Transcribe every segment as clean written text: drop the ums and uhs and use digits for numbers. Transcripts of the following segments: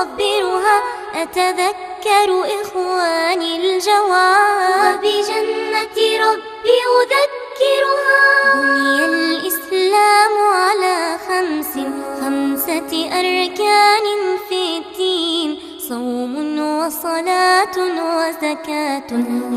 أصبرها أتذكر إخواني الجواب وبجنة ربي أذكرها. بني الإسلام على خمسة أركان في الدين: صوم وصلاة وزكاة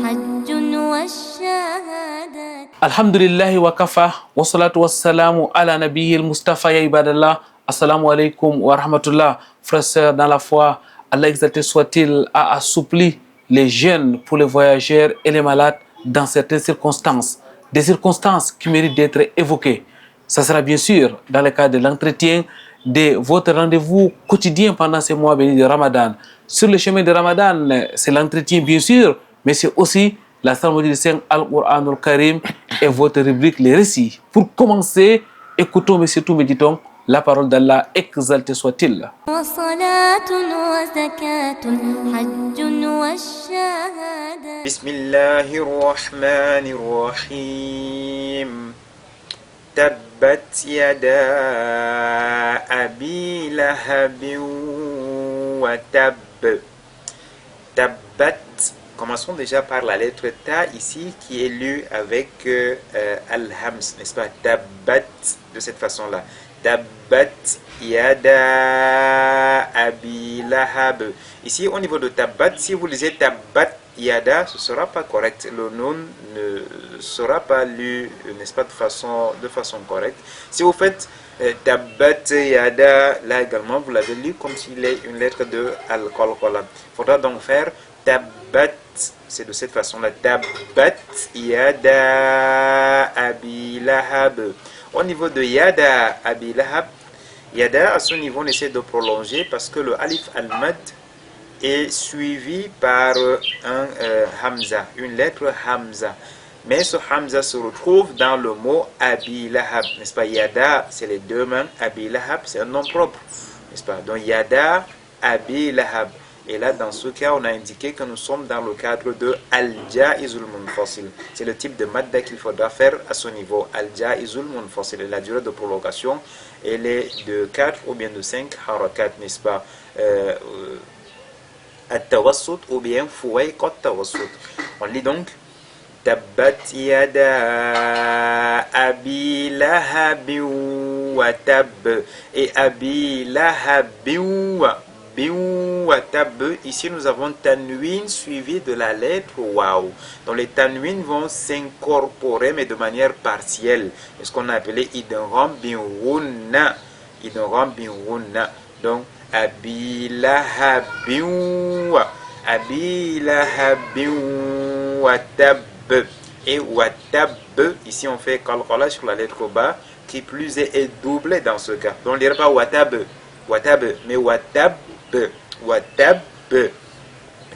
حج والشهادة. الحمد لله وكفى والصلاة والسلام على نبي المصطفى. يا عباد الله, assalamu alaikum wa rahmatullah. Frères, sœurs dans la foi, Allah exalté soit-il a assoupli les jeûnes pour les voyageurs et les malades dans certaines circonstances. Des circonstances qui méritent d'être évoquées. Ça sera bien sûr dans le cadre de l'entretien de votre rendez-vous quotidien pendant ces mois bénis de Ramadan. Sur le chemin de Ramadan, c'est l'entretien bien sûr, mais c'est aussi la cérémonie du Saint Al-Qur'an al-Karim et votre rubrique Les Récits. Pour commencer, écoutons mais surtout méditons la parole d'Allah, exalté soit-il. Bismillahirrahmanirrahim. Tabbat yada abi lahabin wa tab. Tabbat. Commençons déjà par la lettre Ta ici qui est lue avec Al-Hams, n'est-ce pas? Tabbat, de cette façon-là. Tabbat yada abi lahab. Ici au niveau de Tabbat, si vous lisez Tabbat yada, ce ne sera pas correct. Le nom ne sera pas lu, n'est-ce pas, de façon correcte. Si vous faites Tabbat yada, là également vous l'avez lu comme s'il est une lettre de Al-Qalqala. Il faudra donc faire Tabbat, c'est de cette façon-là. Tabbat yada abi lahab. Au niveau de yada abi lahab, yada à ce niveau on essaie de prolonger parce que le alif al-mad est suivi par un hamza, une lettre hamza. Mais ce hamza se retrouve dans le mot abi lahab, n'est-ce pas? Yada, c'est les deux mains. Abi lahab, c'est un nom propre, n'est-ce pas? Donc yada abi lahab. Et là, dans ce cas, on a indiqué que nous sommes dans le cadre de Al-Jaizul Munfasil. C'est le type de madda qu'il faudra faire à ce niveau. Al-Jaizul Munfasil. La durée de prolongation, elle est de 4 ou bien de 5 harakat, n'est-ce pas? At-Tawassut ou bien Fouayq at-Tawassut. On lit donc Tabbat yada abi lahabin wa tab. Et abi lahabin wa tab. Ici nous avons tanwin suivi de la lettre waw. Donc les tanwin vont s'incorporer mais de manière partielle. C'est ce qu'on a appelé idgham bin ghunna. Idgham bin ghunna. Donc abi lahabin wa tab. Et wa tab, ici on fait qalqala sur la lettre ba qui plus est doublé dans ce cas. Donc on ne dirait pas wa tab, mais wa tab.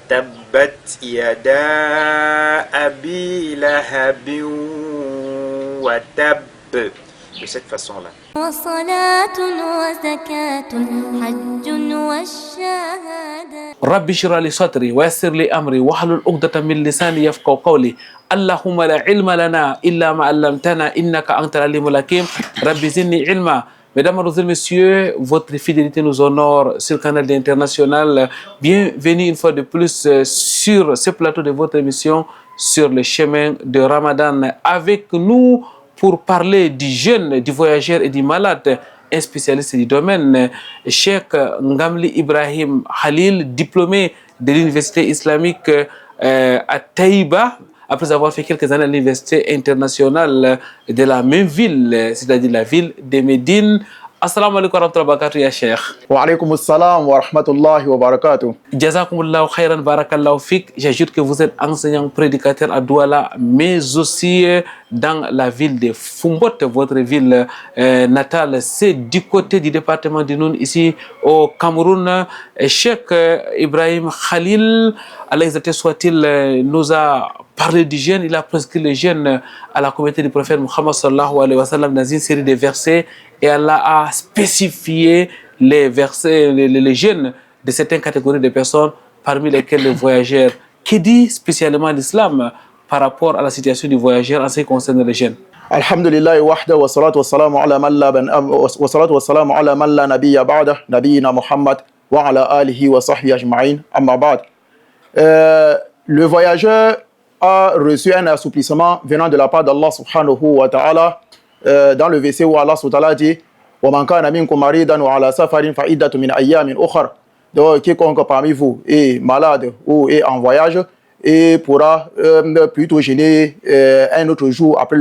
Tabbat yada abi lahabin wa tab. De cette façon-là. رب اشرح لي صدري ويسر لي امري واحلل عقدة من لساني يفقهوا قولي. اللهم لا علم لنا الا ما علمتنا انك انت العليم الحكيم. رب زدني علما. Mesdames, Mademoiselles, Messieurs, votre fidélité nous honore sur le canal international. Bienvenue une fois de plus sur ce plateau de votre émission sur le chemin de Ramadan. Avec nous pour parler du jeûne, du voyageur et du malade, un spécialiste du domaine, Cheikh Ngamli Ibrahim Khalil, diplômé de l'université islamique à Taïba, après avoir fait quelques années à l'université internationale de la même ville, c'est-à-dire la ville de Médine. Assalamu alaikum wa rahmatullahi wa barakatuh, ya Cheikh. Wa alaikum assalam wa rahmatullahi wa barakatuh. Jazakumullahu khairan, barakallahu fik. J'ajoute que vous êtes enseignant prédicateur à Douala, mais aussi dans la ville de Fumbot, votre ville natale. C'est du côté du département du Noun, ici au Cameroun. Cheikh Ibrahim Khalil, Allah exalté soit-il, nous a parlé du jeûne. Il a prescrit le jeûne à la communauté du prophète Muhammad sallallahu alayhi wa sallam dans une série de versets. Et Allah a spécifié les versets, les jeûnes de certaines catégories de personnes, parmi lesquelles les voyageurs. Que dit spécialement l'islam par rapport à la situation du voyageur en ce qui concerne les jeûnes? Alhamdulillah wahda wa salatu wa salamu ala man la nabiyya ba'da, nabiyina Muhammad wa ala alihi wa sahbihi ajma'in, amma ba'd. Le voyageur a reçu un assouplissement venant de la part d'Allah subhanahu wa ta'ala dans le verset où Allah subhanahu wa ta'ala dit wa man kana minkum maridan wa ala safarin fa iddatu min ayyamin ukhra. Donc quiconque parmi vous est malade ou est en voyage et pourra plutôt jeûner un autre jour après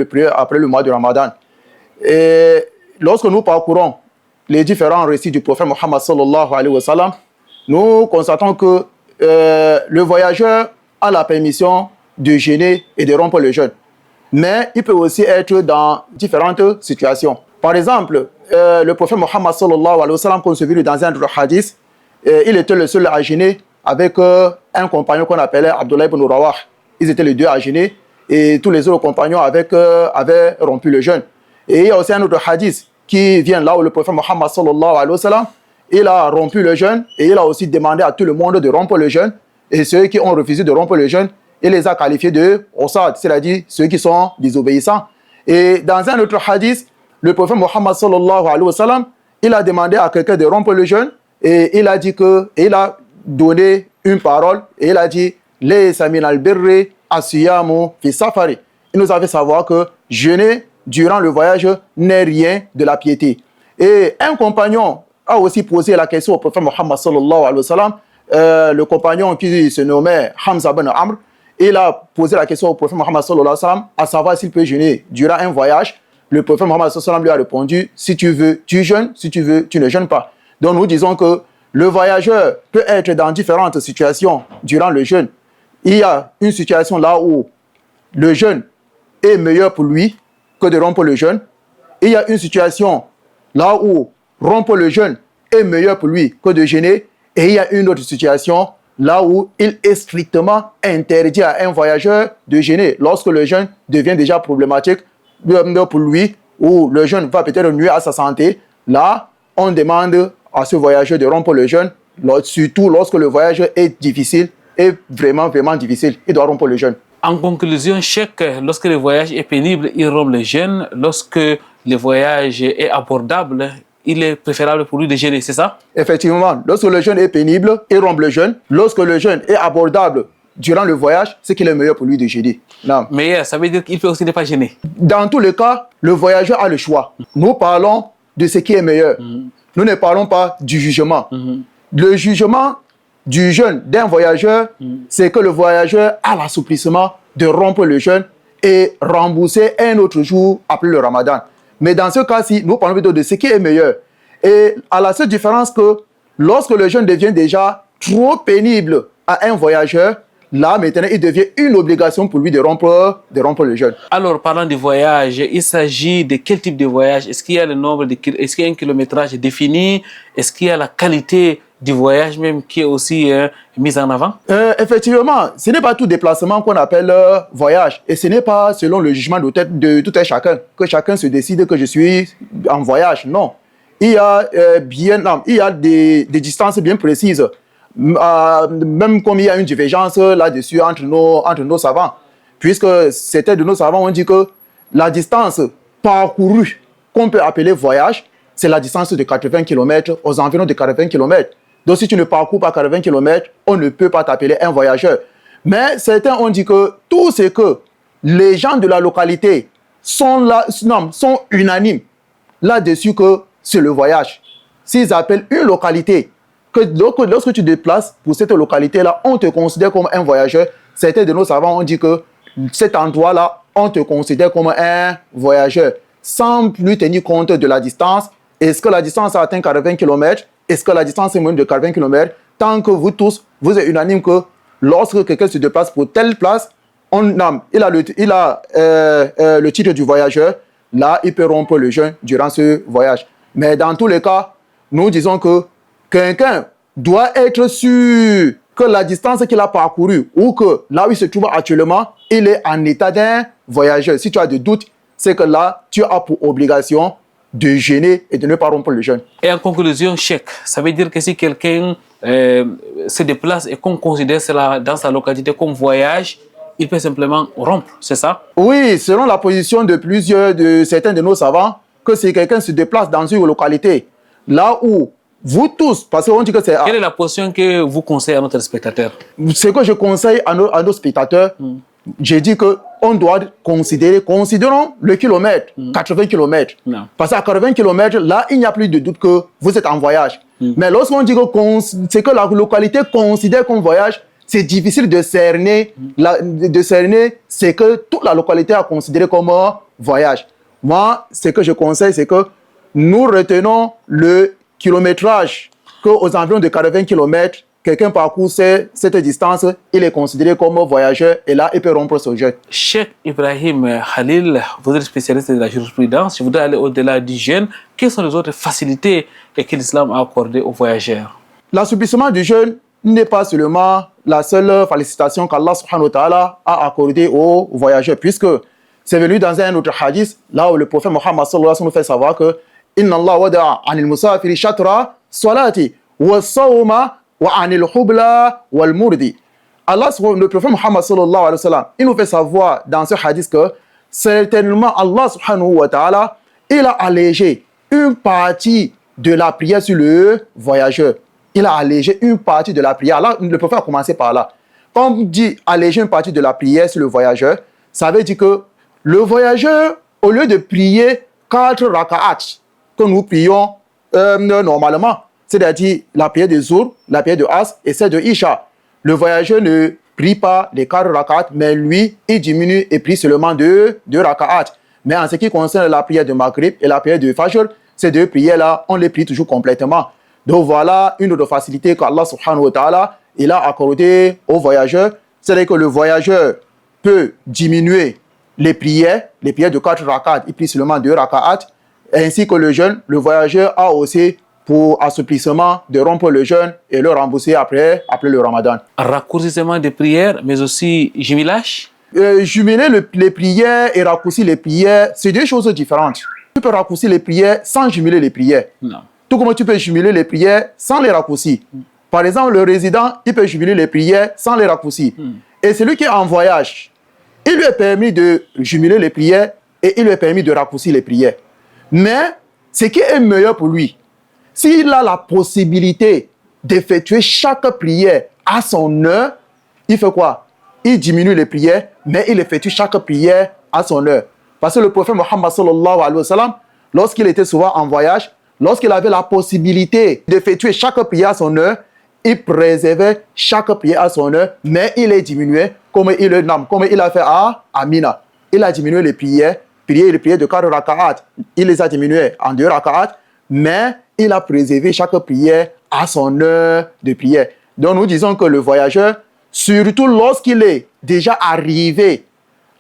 le mois de Ramadan. Et lorsque nous parcourons les différents récits du prophète Muhammad sallallahu alayhi wa sallam, nous constatons que le voyageur a la permission de jeûner et de rompre le jeûne. Mais il peut aussi être dans différentes situations. Par exemple, le prophète Muhammad sallallahu alayhi wa sallam, comme c'est vu dans un autre hadith, il était le seul à jeûner avec un compagnon qu'on appelait Abdullah ibn Rawah. Ils étaient les deux à jeûner et tous les autres compagnons avaient rompu le jeûne. Et il y a aussi un autre hadith qui vient là où le prophète Muhammad sallallahu alayhi wa sallam, il a rompu le jeûne et il a aussi demandé à tout le monde de rompre le jeûne. Et ceux qui ont refusé de rompre le jeûne, il les a qualifiés de osad, c'est-à-dire ceux qui sont désobéissants. Et dans un autre hadith, le prophète Muhammad sallallahu alayhi wa sallam, il a demandé à quelqu'un de rompre le jeûne et il a dit il a donné une parole et il a dit laysa min al-birri as-siyamu fi safari. Il nous a fait savoir que jeûner durant le voyage n'est rien de la piété. Et un compagnon a aussi posé la question au prophète Muhammad sallallahu alayhi wa sallam, le compagnon qui se nommait Hamza ibn Amr, il a posé la question au prophète Muhammad sallallahu alayhi wa sallam à savoir s'il peut jeûner durant un voyage. Le prophète Muhammad sallallahu alayhi wa sallam lui a répondu, si tu veux, tu jeûnes, si tu veux, tu ne jeûnes pas. Donc nous disons que le voyageur peut être dans différentes situations durant le jeûne. Il y a une situation là où le jeûne est meilleur pour lui que de rompre le jeûne. Il y a une situation là où rompre le jeûne est meilleur pour lui que de jeûner. Et il y a une autre situation là où il est strictement interdit à un voyageur de jeûner lorsque le jeûne devient déjà problématique pour lui ou le jeûne va peut-être nuire à sa santé. Là, on demande à ce voyageur de rompre le jeûne, surtout lorsque le voyage est difficile, est vraiment, vraiment difficile. Il doit rompre le jeûne. En conclusion, Cheikh, lorsque le voyage est pénible, il rompt le jeûne. Lorsque le voyage est abordable, il est préférable pour lui de jeûner, c'est ça? Effectivement, lorsque le jeûne est pénible, il rompt le jeûne. Lorsque le jeûne est abordable durant le voyage, c'est qu'il est meilleur pour lui de jeûner. Non. Mais ça veut dire qu'il peut aussi ne pas jeûner. Dans tous les cas, le voyageur a le choix. Nous parlons de ce qui est meilleur. Nous ne parlons pas du jugement. Le jugement du jeûne d'un voyageur, c'est que le voyageur a l'assouplissement de rompre le jeûne et rembourser un autre jour après le Ramadan. Mais dans ce cas-ci, nous parlons plutôt de ce qui est meilleur. Et à la seule différence que lorsque le jeûne devient déjà trop pénible à un voyageur, là maintenant il devient une obligation pour lui de rompre le jeûne. Alors parlant du voyage, il s'agit de quel type de voyage? Est-ce qu'il y a le nombre de est-ce qu'il y a un kilométrage défini? Est-ce qu'il y a la qualité du voyage même qui est aussi mise en avant? Effectivement, ce n'est pas tout déplacement qu'on appelle voyage. Et ce n'est pas selon le jugement de tout un chacun, que chacun se décide que je suis en voyage. Non. Il y a des distances bien précises. Même comme il y a une divergence là-dessus entre nos savants. Puisque certains de nos savants ont dit que la distance parcourue qu'on peut appeler voyage, c'est la distance de 80 km, aux environs de 80 km. Donc si tu ne parcours pas 80 km, on ne peut pas t'appeler un voyageur. Mais certains ont dit que tout ce que les gens de la localité sont unanimes là-dessus que c'est le voyage. S'ils appellent une localité, que lorsque tu te déplaces pour cette localité-là, on te considère comme un voyageur. Certains de nos savants ont dit que cet endroit-là, on te considère comme un voyageur, sans plus tenir compte de la distance. Est-ce que la distance a atteint 80 km? Est-ce que la distance est moins de 80 km? Tant que vous tous, vous êtes unanimes que lorsque quelqu'un se déplace pour telle place, il a le titre du voyageur. Là, il peut rompre le jeûne durant ce voyage. Mais dans tous les cas, nous disons que quelqu'un doit être sûr que la distance qu'il a parcourue ou que là où il se trouve actuellement, il est en état d'un voyageur. Si tu as des doutes, c'est que là, tu as pour obligation de jeûner et de ne pas rompre le jeûne. Et en conclusion, Cheikh, ça veut dire que si quelqu'un se déplace et qu'on considère cela dans sa localité comme voyage, il peut simplement rompre, c'est ça? Oui, selon la position de certains de nos savants, que si quelqu'un se déplace dans une localité, là où vous tous, parce qu'on dit que c'est... Quelle est la position que vous conseillez à notre spectateur? Ce que je conseille à nos spectateurs, j'ai dit qu'on doit considérons le kilomètre, 80 km. Non. Parce qu'à 80 km, là, il n'y a plus de doute que vous êtes en voyage. Mais lorsqu'on dit que c'est que la localité considère comme voyage, c'est difficile de cerner, c'est que toute la localité a considéré comme un voyage. Moi, ce que je conseille, c'est que nous retenons le kilométrage, qu'aux environs de 80 km, quelqu'un parcourt cette distance, il est considéré comme un voyageur et là, il peut rompre ce jeûne. Cheikh Ibrahim Khalil, vous êtes spécialiste de la jurisprudence. Je voudrais aller au-delà du jeûne. Quelles sont les autres facilités que l'islam a accordées aux voyageurs? L'assouplissement du jeûne n'est pas seulement la seule félicitation qu'Allah subhanahu wa ta'ala a accordée aux voyageurs, puisque c'est venu dans un autre hadith, là où le prophète Mohammed sallallahu alayhi wa sallam nous fait savoir que Inna Allah wada'a anil musafiri shatra salati wa sawma wa anil hubla wal murdi. Allah, le prophète Mohammed sallallahu alayhi wa sallam, il nous fait savoir dans ce hadith que certainement Allah subhanahu wa ta'ala, il a allégé une partie de la prière sur le voyageur. Il a allégé une partie de la prière. Là, le prophète a commencé par là. Quand on dit alléger une partie de la prière sur le voyageur, ça veut dire que le voyageur, au lieu de prier 4 raka'at que nous prions normalement, c'est-à-dire la prière de Zour, la prière de As et celle de Isha, le voyageur ne prie pas les 4 raka'at, mais lui, il diminue et prie seulement 2 raka'at. Mais en ce qui concerne la prière de Maghrib et la prière de Fajr, ces deux prières-là, on les prie toujours complètement. Donc voilà une autre facilité qu'Allah subhanahu wa ta'ala il a accordé aux voyageurs. C'est-à-dire que le voyageur peut diminuer les prières de 4 rak'at, il prie seulement 2 rak'at, ainsi que le jeûne, le voyageur a aussi pour assouplissement de rompre le jeûne et le rembourser après le ramadan. Raccourcissement des prières, mais aussi jumelage? Jumeler les prières et raccourcir les prières, c'est deux choses différentes. Tu peux raccourcir les prières sans jumeler les prières. Non. Tout comme tu peux jumeler les prières sans les raccourcir. Par exemple, le résident, il peut jumeler les prières sans les raccourcir. Et celui qui est en voyage, il lui est permis de jumeler les prières et il lui est permis de raccourcir les prières. Mais ce qui est meilleur pour lui, s'il a la possibilité d'effectuer chaque prière à son heure, il fait quoi? Il diminue les prières, mais il effectue chaque prière à son heure. Parce que le prophète Mohammed sallallahu alayhi wa sallam, lorsqu'il était souvent en voyage, lorsqu'il avait la possibilité d'effectuer chaque prière à son heure, il préservait chaque prière à son heure, mais il les diminuait comme il a fait à Mina. Il a diminué les prières de 4 raka'at. Il les a diminuées en 2 raka'at, mais il a préservé chaque prière à son heure de prière. Donc nous disons que le voyageur, surtout lorsqu'il est déjà arrivé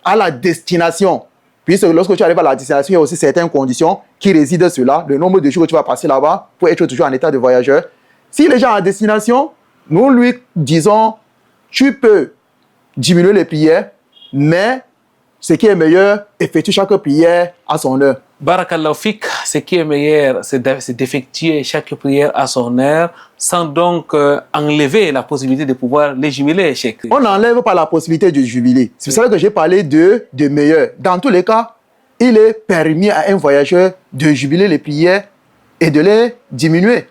à la destination, puisque lorsque tu arrives à la destination, il y a aussi certaines conditions qui résident sur là, le nombre de jours que tu vas passer là-bas pour être toujours en état de voyageur. S'il est déjà en destination, nous lui disons, tu peux diminuer les prières, mais ce qui est meilleur, effectue chaque prière à son heure. Barakallahu fik, ce qui est meilleur, c'est d'effectuer chaque prière à son heure, sans donc enlever la possibilité de pouvoir les jubiler. On n'enlève pas la possibilité de jubiler. C'est pour ça que j'ai parlé de meilleur. Dans tous les cas, il est permis à un voyageur de jubiler les prières et de les diminuer.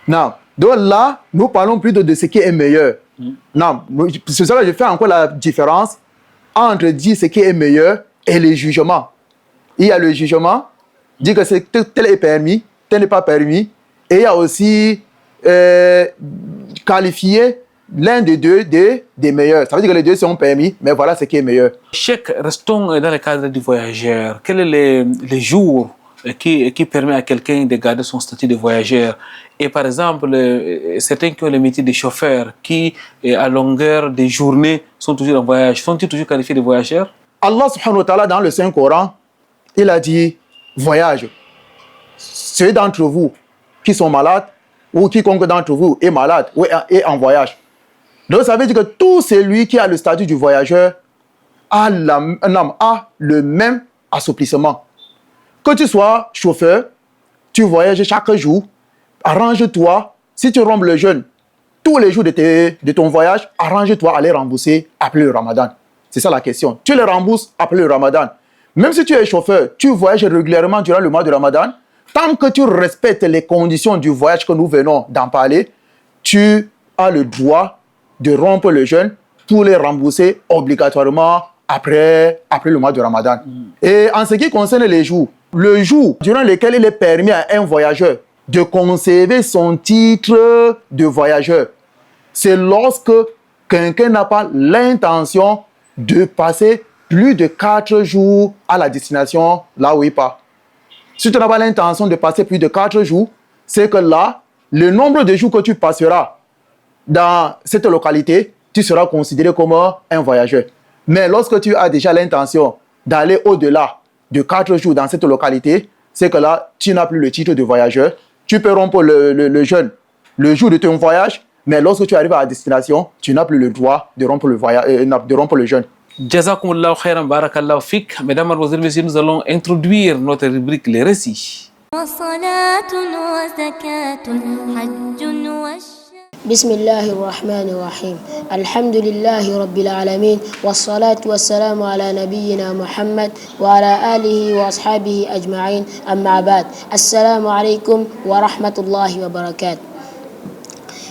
Non. Donc là, nous parlons plutôt de ce qui est meilleur. Non. C'est ça que je fais encore la différence entre dire ce qui est meilleur et le jugement. Il y a le jugement, dit que tel est permis, tel n'est pas permis. Et il y a aussi qualifier l'un des deux des meilleurs. Ça veut dire que les deux sont permis, mais voilà ce qui est meilleur. Cheikh, restons dans le cadre du voyageur. Quels sont les jours qui permettent à quelqu'un de garder son statut de voyageur? Et par exemple, certains qui ont le métier de chauffeur, qui à longueur de journée sont toujours en voyage, sont-ils toujours qualifiés de voyageurs? Allah subhanahu wa ta'ala dans le Saint-Coran, il a dit voyage. Ceux d'entre vous qui sont malades ou quiconque d'entre vous est malade ou est en voyage. Donc ça veut dire que tout celui qui a le statut du voyageur a le même assouplissement. Que tu sois chauffeur, tu voyages chaque jour, arrange-toi, si tu rompes le jeûne tous les jours de ton voyage, arrange-toi à les rembourser après le ramadan. C'est ça la question. Tu les rembourses après le ramadan. Même si tu es chauffeur, tu voyages régulièrement durant le mois de ramadan, tant que tu respectes les conditions du voyage que nous venons d'en parler, tu as le droit de rompre le jeûne pour les rembourser obligatoirement après le mois de Ramadan. Et en ce qui concerne les jours, le jour durant lequel il est permis à un voyageur de conserver son titre de voyageur, c'est lorsque quelqu'un n'a pas l'intention de passer plus de 4 jours à la destination là où il part. Si tu n'as pas l'intention de passer plus de 4 jours, c'est que là, le nombre de jours que tu passeras dans cette localité, tu seras considéré comme un voyageur. Mais lorsque tu as déjà l'intention d'aller au-delà de 4 jours dans cette localité, c'est que là, tu n'as plus le titre de voyageur. Tu peux rompre le jeûne le jour de ton voyage, mais lorsque tu arrives à la destination, tu n'as plus le droit de rompre le jeûne. Jazakumullahu khairan, barakallahu fik. Mesdames, mademoiselles, messieurs, nous allons introduire notre rubrique les récits. بسم الله الرحمن الرحيم الحمد لله رب العالمين والصلاة والسلام على نبينا محمد وعلى آله وأصحابه أجمعين أما بعد السلام عليكم ورحمة الله وبركاته.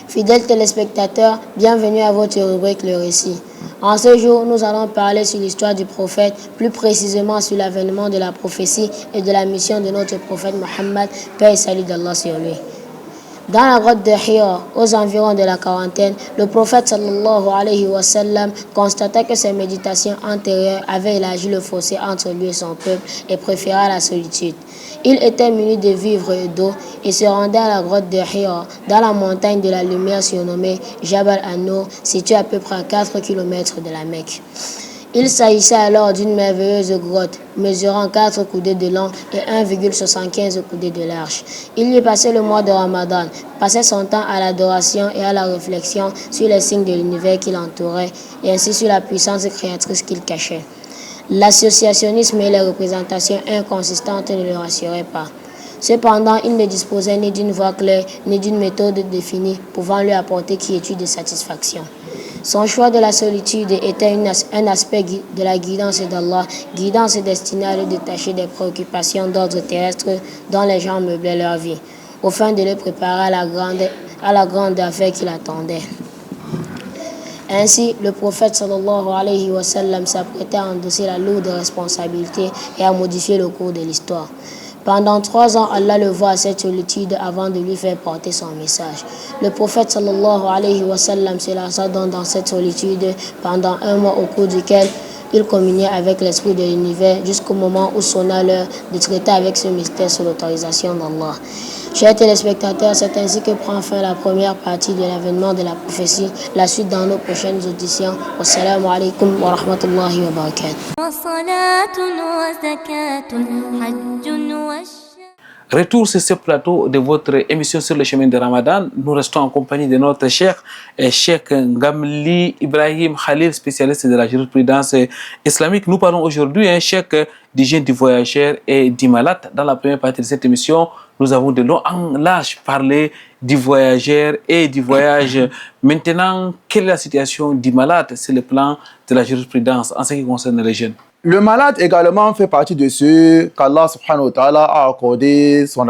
Fidèles téléspectateurs, bienvenue à votre rubrique Le Récit. En ce jour, nous allons parler sur l'histoire du prophète, plus précisément sur l'avènement de la prophétie et de la mission de notre prophète Mohammed, paix et salut d'Allah sur lui. Dans la grotte de Hira, aux environs de la quarantaine, le prophète sallallahu alayhi wa sallam constata que ses méditations antérieures avaient élargi le fossé entre lui et son peuple et préféra la solitude. Il était muni de vivres et d'eau et se rendait à la grotte de Hira, dans la montagne de la lumière surnommée Jabal An-Nur, située à peu près à 4 km de la Mecque. Il s'agissait alors d'une merveilleuse grotte, mesurant 4 coudées de long et 1,75 coudées de large. Il y passait le mois de Ramadan, passait son temps à l'adoration et à la réflexion sur les signes de l'univers qui l'entourait et ainsi sur la puissance créatrice qu'il cachait. L'associationnisme et les représentations inconsistantes ne le rassuraient pas. Cependant, il ne disposait ni d'une voie claire, ni d'une méthode définie pouvant lui apporter quiétude et satisfaction. Son choix de la solitude était un aspect de la guidance d'Allah, guidance destinée à le détacher des préoccupations d'ordre terrestre dont les gens meublaient leur vie, au fin de le préparer à la grande affaire qui l'attendait. Ainsi, le prophète sallallahu alayhi wa sallam s'apprêtait à endosser la lourde responsabilité et à modifier le cours de l'histoire. Pendant 3 ans, Allah le voit à cette solitude avant de lui faire porter son message. Le prophète sallallahu alayhi wa sallam se lança donc dans cette solitude pendant 1 mois au cours duquel il communiait avec l'esprit de l'univers jusqu'au moment où sonna l'heure de traiter avec ce mystère sous l'autorisation d'Allah. Chers téléspectateurs, c'est ainsi que prend fin la première partie de l'avènement de la prophétie. La suite dans nos prochaines auditions. Wassalamu alaikum wa rahmatullahi wa barakatuh. Retour sur ce plateau de votre émission sur le chemin de Ramadan. Nous restons en compagnie de notre Cheikh Ngamli Ibrahim Khalil, spécialiste de la jurisprudence islamique. Nous parlons aujourd'hui, Cheikh, du jeûne du voyageur et du malade. Dans la première partie de cette émission, nous avons de long en large parlé du voyageur et du voyage. Maintenant, quelle est la situation du malade sur le plan de la jurisprudence en ce qui concerne les jeunes? Le malade également fait partie de ceux qu'Allah subhanahu wa ta'ala a accordé son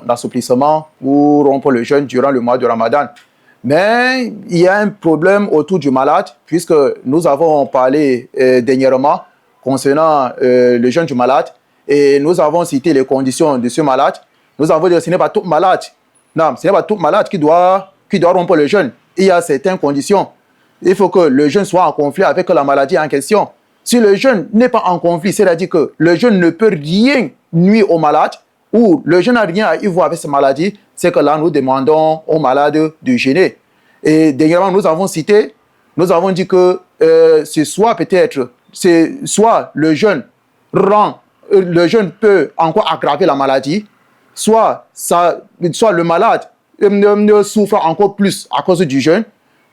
assouplissement pour rompre le jeûne durant le mois de Ramadan. Mais il y a un problème autour du malade, puisque nous avons parlé dernièrement concernant le jeûne du malade et nous avons cité les conditions de ce malade. Nous avons dit que ce n'est pas tout malade. Non, ce n'est pas tout malade qui doit rompre le jeûne. Il y a certaines conditions. Il faut que le jeûne soit en conflit avec la maladie en question. Si le jeûne n'est pas en conflit, c'est-à-dire que le jeûne ne peut rien nuire au malade ou le jeûne n'a rien à y voir avec cette maladie, c'est que là, nous demandons aux malades de jeûner. Et dernièrement, nous avons dit que c'est soit le jeûne peut encore aggraver la maladie, soit le malade souffre encore plus à cause du jeûne,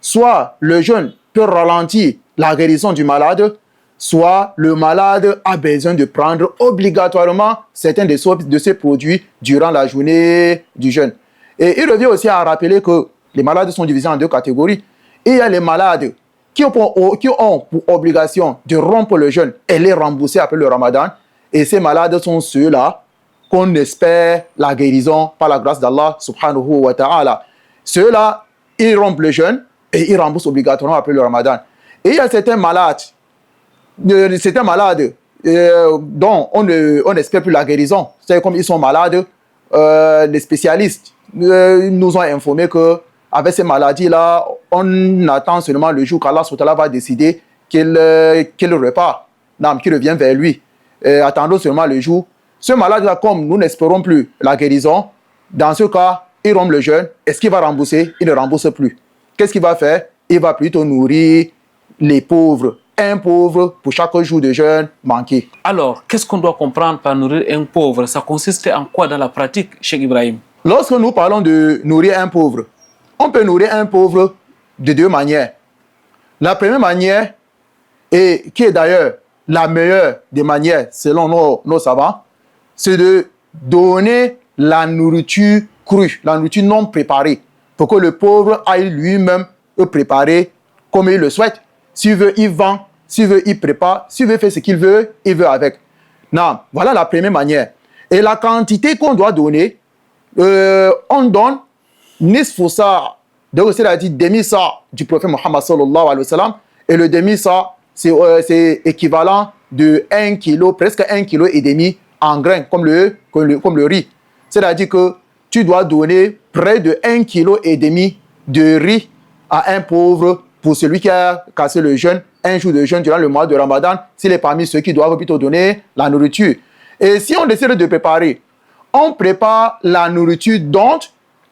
soit le jeûne peut ralentir la guérison du malade, soit le malade a besoin de prendre obligatoirement certains de ces produits durant la journée du jeûne. Et il revient aussi à rappeler que les malades sont divisés en 2 catégories. Il y a les malades qui ont pour obligation de rompre le jeûne et les rembourser après le Ramadan. Et ces malades sont ceux-là qu'on espère la guérison par la grâce d'Allah subhanahu wa ta'ala. Ceux-là, ils rompent le jeûne et ils remboursent obligatoirement après le ramadan. Et il y a certains malades dont on n'espère plus la guérison. C'est comme ils sont malades, les spécialistes nous ont informé qu'avec ces maladies-là, on attend seulement le jour qu'Allah va décider qu'il repart, qu'il revient vers lui. Attendons seulement le jour. Ce malade-là, comme nous n'espérons plus la guérison, dans ce cas, il rompt le jeûne. Est-ce qu'il va rembourser? Il ne rembourse plus. Qu'est-ce qu'il va faire? Il va plutôt nourrir les pauvres. Un pauvre pour chaque jour de jeûne manqué. Alors, qu'est-ce qu'on doit comprendre par nourrir un pauvre? Ça consiste en quoi dans la pratique, Cheikh Ibrahim? Lorsque nous parlons de nourrir un pauvre, on peut nourrir un pauvre de deux manières. La première manière, et qui est d'ailleurs la meilleure des manières selon nos savants, c'est de donner la nourriture crue, la nourriture non préparée, pour que le pauvre aille lui-même préparer comme il le souhaite. S'il veut, il vend. S'il veut, il prépare. S'il veut faire ce qu'il veut, il veut avec. Non, voilà la première manière. Et la quantité qu'on doit donner, on donne nisfusa, donc c'est-à-dire demi-sa du prophète Muhammad sallallahu alayhi wa sallam, et le demi-sa, c'est équivalent de 1 kg, presque 1,5 kg en grains, comme le riz. C'est-à-dire que tu dois donner près de 1,5 kg de riz à un pauvre pour celui qui a cassé le jeûne, un jour de jeûne durant le mois de Ramadan, s'il est parmi ceux qui doivent plutôt donner la nourriture. Et si on décide de préparer, on prépare la nourriture dont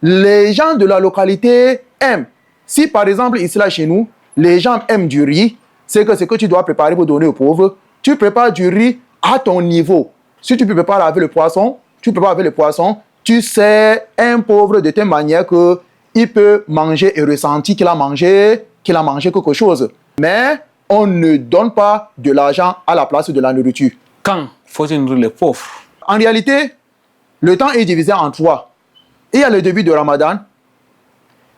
les gens de la localité aiment. Si par exemple, ici là chez nous, les gens aiment du riz, c'est que ce que tu dois préparer pour donner aux pauvres, tu prépares du riz à ton niveau. Si tu peux préparer avec le poisson, tu prépares avec le poisson, tu sais un pauvre de telle manière qu'il peut manger et ressentir qu'il a mangé quelque chose. Mais on ne donne pas de l'argent à la place de la nourriture. Quand faut-il nourrir les pauvres? En réalité, le temps est divisé en trois. Il y a le début du Ramadan,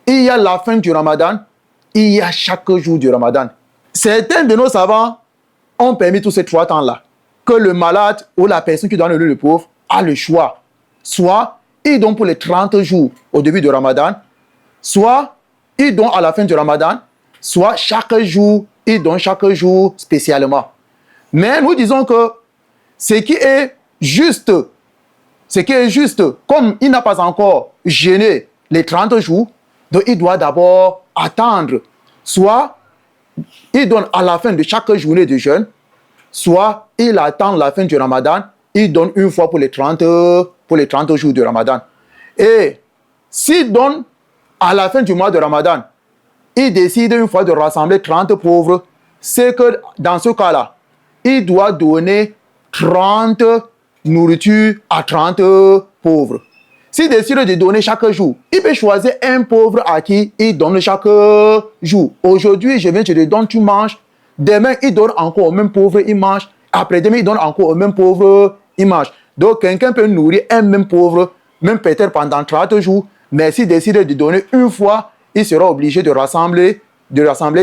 il y a la fin du Ramadan, il y a chaque jour du Ramadan. Certains de nos savants ont permis tous ces trois temps-là, que le malade ou la personne qui doit nourrir le pauvre a le choix. Soit il donne pour les 30 jours au début du Ramadan, soit il donne à la fin du Ramadan, soit chaque jour, il donne chaque jour spécialement. Mais nous disons que ce qui est juste, comme il n'a pas encore jeûné les 30 jours, donc il doit d'abord attendre. Soit il donne à la fin de chaque journée de jeûne, soit il attend la fin du Ramadan, il donne une fois pour les 30 jours du Ramadan. Et s'il donne à la fin du mois de Ramadan, il décide une fois de rassembler 30 pauvres, c'est que dans ce cas-là, il doit donner 30 nourritures à 30 pauvres. S'il décide de donner chaque jour, il peut choisir un pauvre à qui il donne chaque jour. Aujourd'hui, je viens, je te donne, tu manges. Demain, il donne encore au même pauvre, il mange. Après-demain, il donne encore au même pauvre, il mange. Donc, quelqu'un peut nourrir un même pauvre, même peut-être pendant 30 jours. Mais s'il décide de donner une fois, il sera obligé de rassembler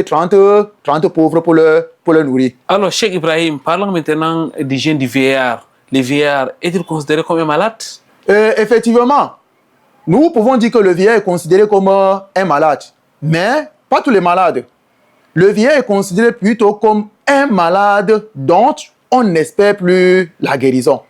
30 pauvres pour le nourrir. Alors, Cheikh Ibrahim, parlons maintenant d'hygiène du vieillard. Le vieillard est-il considéré comme un malade? Effectivement, nous pouvons dire que le vieillard est considéré comme un malade. Mais pas tous les malades. Le vieillard est considéré plutôt comme un malade dont on n'espère plus la guérison.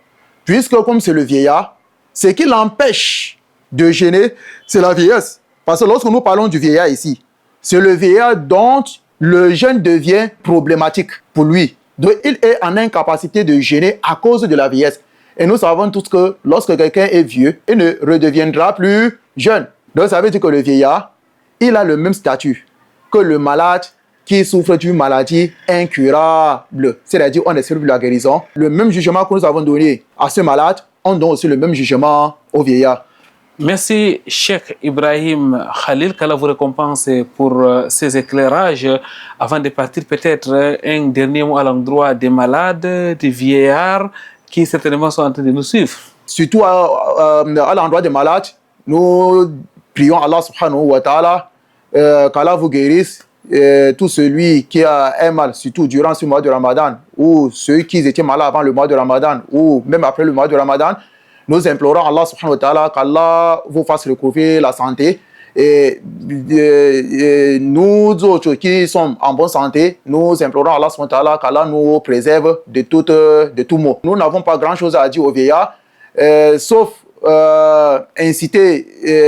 Puisque comme c'est le vieillard, ce qui l'empêche de jeûner, c'est la vieillesse. Parce que lorsque nous parlons du vieillard ici, c'est le vieillard dont le jeûne devient problématique pour lui. Donc, il est en incapacité de jeûner à cause de la vieillesse. Et nous savons tous que lorsque quelqu'un est vieux, il ne redeviendra plus jeune. Donc, ça veut dire que le vieillard, il a le même statut que le malade qui souffre d'une maladie incurable. C'est-à-dire, on n'espère plus la guérison. Le même jugement que nous avons donné à ce malade, on donne aussi le même jugement au vieillard. Merci, Cheikh Ibrahim Khalil, qu'Allah vous récompense pour ces éclairages. Avant de partir, peut-être un dernier mot à l'endroit des malades, des vieillards qui certainement sont en train de nous suivre. Surtout à l'endroit des malades, nous prions Allah subhanahu wa ta'ala qu'Allah vous guérisse. Tout celui qui a un mal, surtout durant ce mois de Ramadan, ou ceux qui étaient malades avant le mois de Ramadan, ou même après le mois de Ramadan, Nous implorons Allah subhanahu wa ta'ala qu'Allah vous fasse recouvrir la santé. Et nous autres qui sommes en bonne santé, nous implorons Allah subhanahu wa ta'ala qu'Allah nous préserve de tout mot. Nous n'avons pas grand-chose à dire aux vieillards, sauf inciter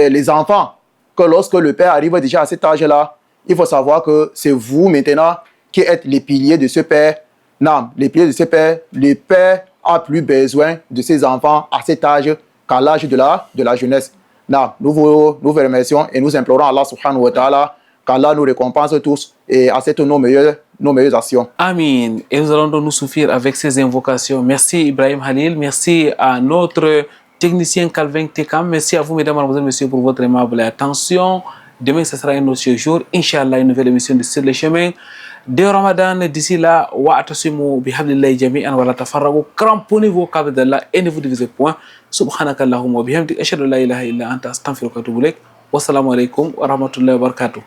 les enfants que lorsque le père arrive déjà à cet âge-là, il faut savoir que c'est vous maintenant qui êtes les piliers de ce père. Non, les piliers de ce père. Le père a plus besoin de ses enfants à cet âge qu'à l'âge de la jeunesse. Non, nous vous remercions et nous implorons Allah subhanahu wa ta'ala qu'Allah nous récompense tous et accepte nos meilleures actions. Amin. Et nous allons donc nous suffire avec ces invocations. Merci Ibrahim Halil, merci à notre technicien Calvin Tekam, merci à vous mesdames, mademoiselles, messieurs pour votre aimable attention. Demain, ce sera un autre jour. Inch'Allah, une nouvelle émission de Sur le chemin de Ramadan. D'ici là, wa'atasimu bihablillahi jami'an wa la tafarraqu. Cramponnez vos câbles d'Allah et ne vous divisez point. Subhanaka Allahumma wa bihamdik. Ashhadu an la ilaha illa anta astaghfiruka wa atubu ilaik. Wassalamu alaikum wa rahmatullahi wa barakatuh.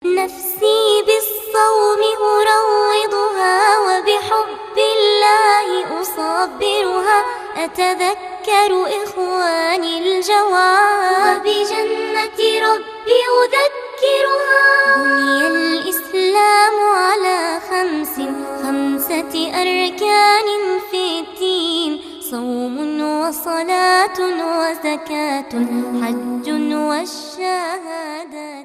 نفسي بالصوم أروضها وبحب الله أصبرها أتذكر إخواني الجواب وبجنة ربي أذكرها بني الإسلام على خمسة أركان في الدين صوم وصلاة وزكاة حج والشهادة